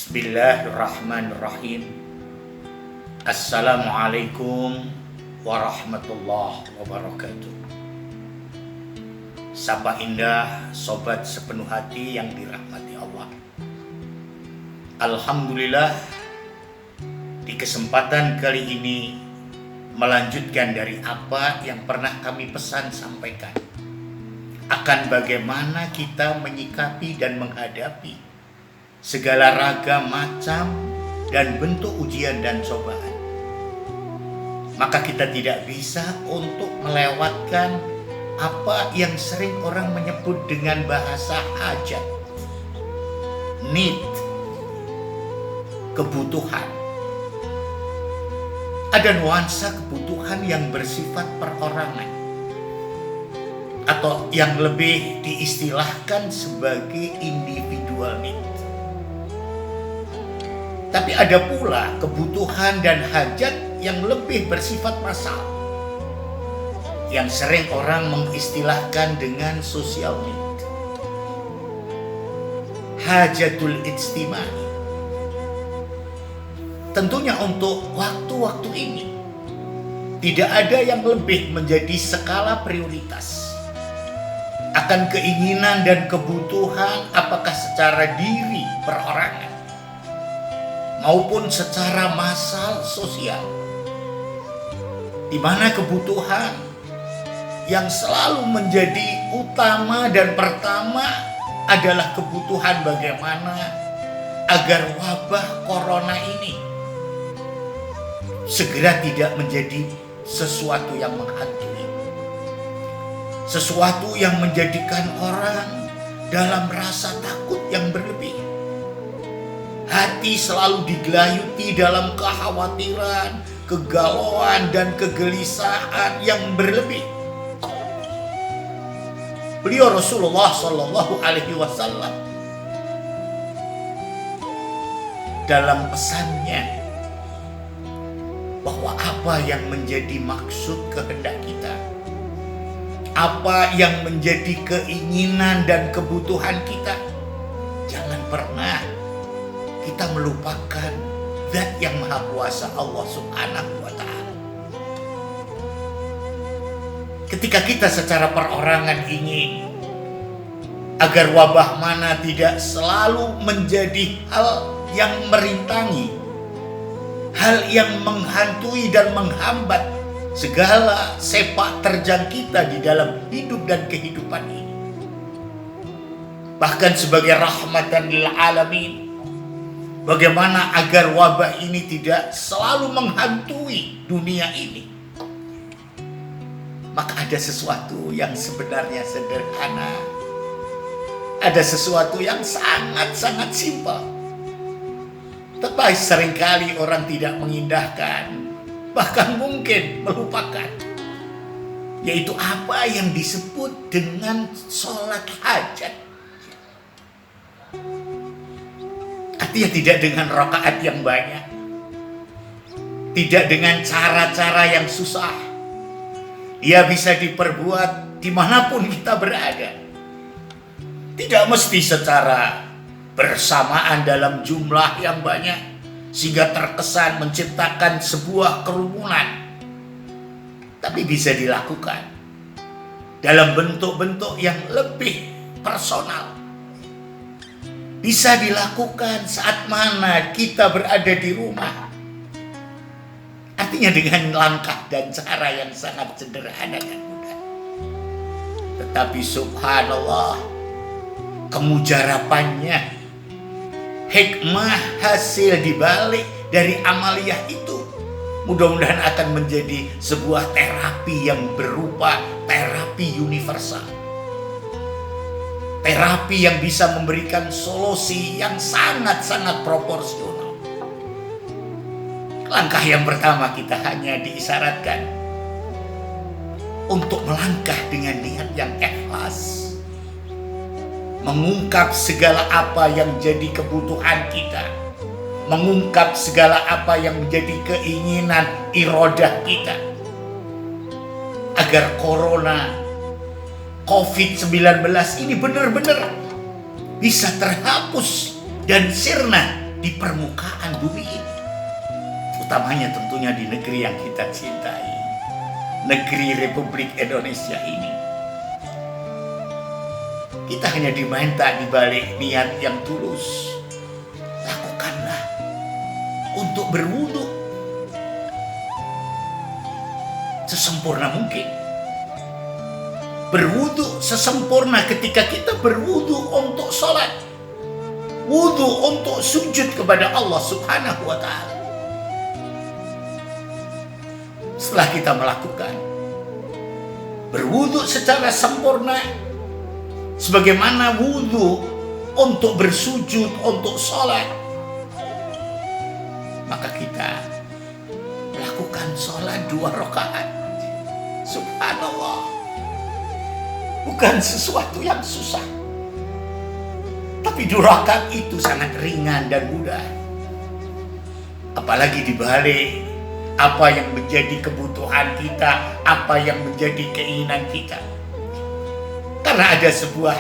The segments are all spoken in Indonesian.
Bismillahirrahmanirrahim. Assalamualaikum warahmatullahi wabarakatuh. Sapa indah sobat sepenuh hati yang dirahmati Allah. Alhamdulillah, di kesempatan kali ini melanjutkan dari apa yang pernah kami pesan sampaikan akan bagaimana kita menyikapi dan menghadapi segala ragam macam dan bentuk ujian dan cobaan. Maka kita tidak bisa untuk melewatkan apa yang sering orang menyebut dengan bahasa hajat, need, kebutuhan. Ada nuansa kebutuhan yang bersifat perorangan, atau yang lebih diistilahkan sebagai individual need. Tapi ada pula kebutuhan dan hajat yang lebih bersifat massal, yang sering orang mengistilahkan dengan social need. Hajatul ijtimai. Tentunya untuk waktu-waktu ini tidak ada yang lebih menjadi skala prioritas akan keinginan dan kebutuhan, apakah secara diri perorangan maupun secara massal sosial, di mana kebutuhan yang selalu menjadi utama dan pertama adalah kebutuhan bagaimana agar wabah corona ini segera tidak menjadi sesuatu yang menghantui, sesuatu yang menjadikan orang dalam rasa takut yang berlebih. Hati selalu digelayuti dalam kekhawatiran, kegalauan, dan kegelisahan yang berlebih. Beliau Rasulullah Shallallahu Alaihi Wasallam dalam pesannya bahwa apa yang menjadi maksud kehendak kita, apa yang menjadi keinginan dan kebutuhan kita, jangan pernah kita melupakan Zat yang Maha Kuasa, Allah Subhanahu wa Ta'ala. Ketika kita secara perorangan ingin agar wabah mana tidak selalu menjadi hal yang merintangi, hal yang menghantui dan menghambat segala sepak terjang kita di dalam hidup dan kehidupan ini, bahkan sebagai rahmatan lil alamin, bagaimana agar wabah ini tidak selalu menghantui dunia ini, maka ada sesuatu yang sebenarnya sederhana, ada sesuatu yang sangat-sangat simpel, tetapi seringkali orang tidak mengindahkan, bahkan mungkin melupakan, yaitu apa yang disebut dengan sholat hajat. Artinya tidak dengan rakaat yang banyak, tidak dengan cara-cara yang susah. Ia bisa diperbuat dimanapun kita berada, tidak mesti secara bersamaan dalam jumlah yang banyak sehingga terkesan menciptakan sebuah kerumunan, tapi bisa dilakukan dalam bentuk-bentuk yang lebih personal. Bisa dilakukan saat mana kita berada di rumah. Artinya dengan langkah dan cara yang sangat sederhana dan mudah. Tetapi subhanallah, kemujarapannya, hikmah hasil dibalik dari amaliyah itu mudah-mudahan akan menjadi sebuah terapi yang berupa terapi universal. Terapi yang bisa memberikan solusi yang sangat-sangat proporsional. Langkah yang pertama kita hanya diisyaratkan untuk melangkah dengan niat yang ikhlas, mengungkap segala apa yang jadi kebutuhan kita, mengungkap segala apa yang menjadi keinginan iradah kita, agar corona COVID-19 ini benar-benar bisa terhapus dan sirna di permukaan bumi ini. Utamanya tentunya di negeri yang kita cintai, negeri Republik Indonesia ini. Kita hanya diminta di balik niat yang tulus, lakukanlah untuk berwudu sesempurna mungkin. Berwudu sesempurna ketika kita berwudu untuk sholat, wudu untuk sujud kepada Allah Subhanahu wa Ta'ala. Setelah kita melakukan berwudu secara sempurna, sebagaimana wudu untuk bersujud, untuk sholat, maka kita melakukan sholat 2 rakaat. Subhanallah, bukan sesuatu yang susah, tapi 2 rakaat itu sangat ringan dan mudah. Apalagi dibalik apa yang menjadi kebutuhan kita, apa yang menjadi keinginan kita. Karena ada sebuah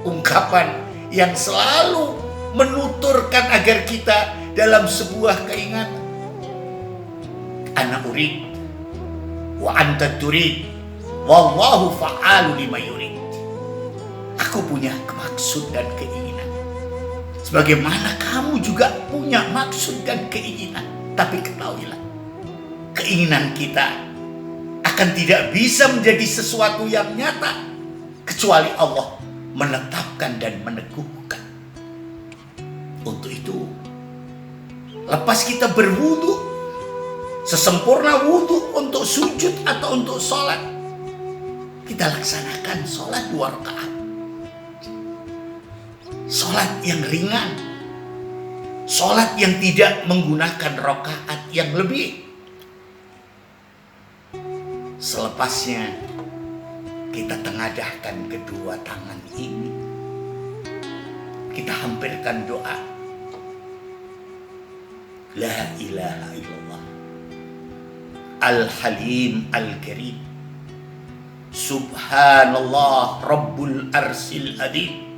ungkapan yang selalu menuturkan agar kita dalam sebuah keinginan. Ana urid wa anta turid wallahu fa'alu lima yurid. Aku punya maksud dan keinginan, sebagaimana kamu juga punya maksud dan keinginan. Tapi ketahuilah, keinginan kita akan tidak bisa menjadi sesuatu yang nyata kecuali Allah menetapkan dan meneguhkan. Untuk itu, lepas kita berwudu sesempurna wudu untuk sujud atau untuk sholat, kita laksanakan sholat 2 rakaat. Sholat yang ringan, sholat yang tidak menggunakan rakaat yang lebih. Selepasnya kita tengadahkan kedua tangan ini, kita hampirkan doa La ilaha illallah Al-Halim Al-Karim, Subhanallah Rabbul Arsil Adim,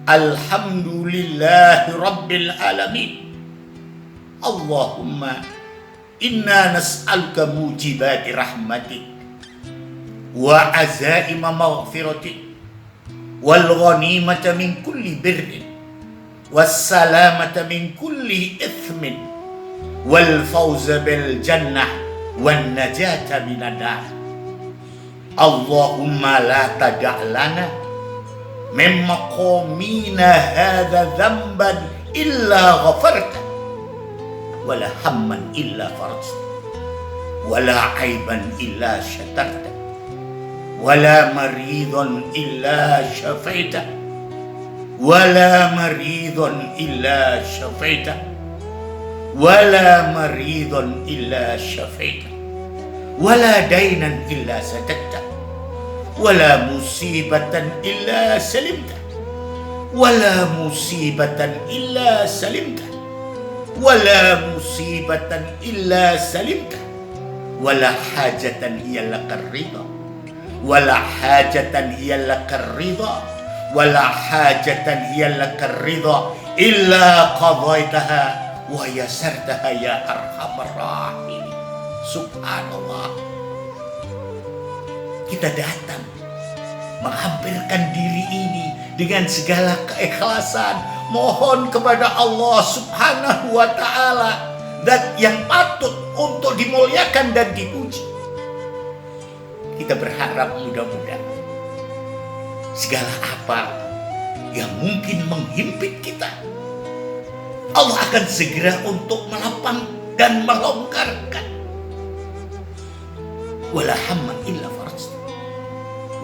Alhamdulillahi Rabbil Alamin. Allahumma inna nas'aluka mujibati rahmatik wa azaima maghfiratik wal ghanimata min kulli birrin was salamata min kulli ithmin wal fawza bil jannah wan najata minan nar. Allahumma la tada' lana min maqamina hadha dhanban illa ghafarta wala hamman illa farajta wala aiban illa syatarta wala maridun illa syafaita wala maridun illa syafaita wala maridun illa syafaita wala dainan illa sadatta wala musibatan illa salimta wala musibatan illa salimta wala musibatan illa salimta wala hajatan hiya lakar ridha wala hajatan hiya lakar ridha wala hajatan hiya lakar ridha illa qadaitaha wa yasartaha ya arhamar rahimin. Subhanallah, kita datang menghampirkan diri ini dengan segala keikhlasan, mohon kepada Allah Subhanahu wa Ta'ala, zat yang patut untuk dimuliakan dan dipuji. Kita berharap mudah-mudahan segala apa yang mungkin menghimpit kita, Allah akan segera untuk melapang dan melonggarkan. Wala hamman illa farajta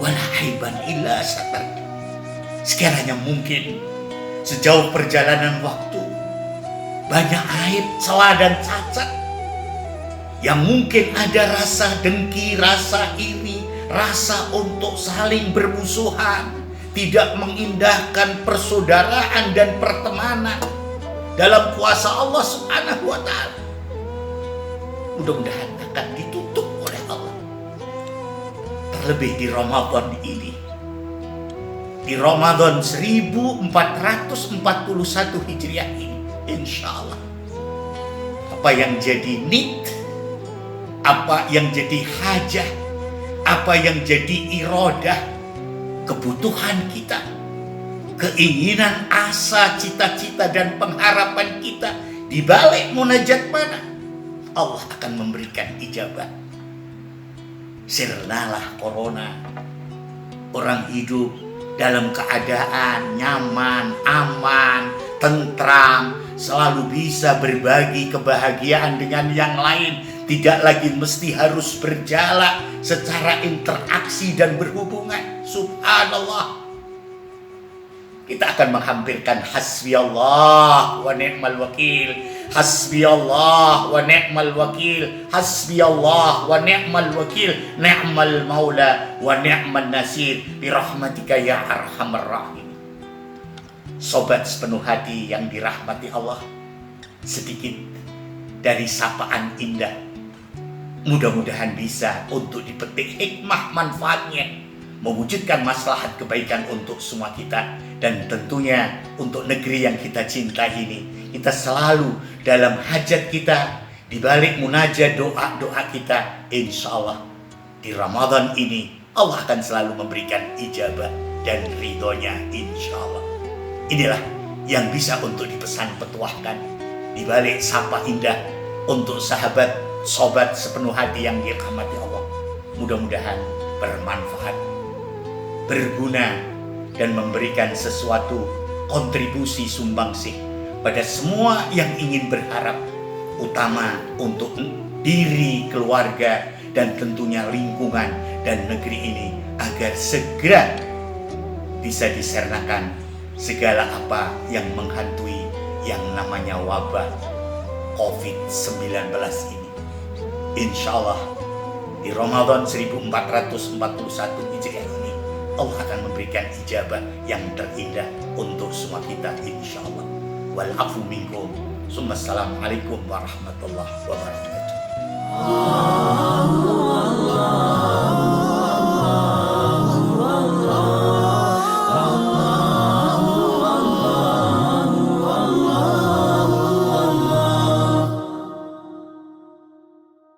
wala haiban illa satarta. Sekiranya mungkin sejauh perjalanan waktu banyak aib, celah dan cacat, yang mungkin ada rasa dengki, rasa iri, rasa untuk saling bermusuhan, tidak mengindahkan persaudaraan dan pertemanan dalam kuasa Allah Subhanahu wa Ta'ala, mudah-mudahan akan ditutup oleh Allah. Terlebih di Ramadan ini, di Ramadan 1441 Hijriah ini, insya Allah. Apa yang jadi need, apa yang jadi hajah, apa yang jadi iradah, kebutuhan kita, keinginan, asa, cita-cita dan pengharapan kita di balik munajat mana, Allah akan memberikan ijabah. Sirnalah corona, orang hidup dalam keadaan nyaman, aman, tentram, selalu bisa berbagi kebahagiaan dengan yang lain, tidak lagi mesti harus berjalan secara interaksi dan berhubungan. Subhanallah. Kita akan menghampirkan hasbiyallah wa ni'mal wakil, hasbiyallah wa ni'mal wakil, hasbiyallah wa ni'mal wakil, ni'mal maula wa ni'man nasir, birahmatika ya arhamar rahim. Sobat sepenuh hati yang dirahmati Allah, sedikit dari sapaan indah, mudah-mudahan bisa untuk dipetik hikmah manfaatnya, mewujudkan maslahat kebaikan untuk semua kita, dan tentunya untuk negeri yang kita cintai ini. Kita selalu dalam hajat kita, di balik munajat doa-doa kita, insya Allah di Ramadan ini Allah akan selalu memberikan ijabah dan ridhonya, insya Allah. Inilah yang bisa untuk dipesan petuahkan di balik sapa indah untuk sahabat, sobat sepenuh hati yang dirahmati Allah. Mudah-mudahan bermanfaat, berguna, dan memberikan sesuatu kontribusi sumbangsih pada semua yang ingin berharap, utama untuk diri, keluarga, dan tentunya lingkungan dan negeri ini, agar segera bisa disernakan segala apa yang menghantui yang namanya wabah COVID-19 ini. Insya Allah di Ramadan 1441 Hijriah ini Allah akan memberikan ijabah yang terindah untuk semua kita, insya Allah. Wal afu minkum. Assalamualaikum warahmatullahi wabarakatuh.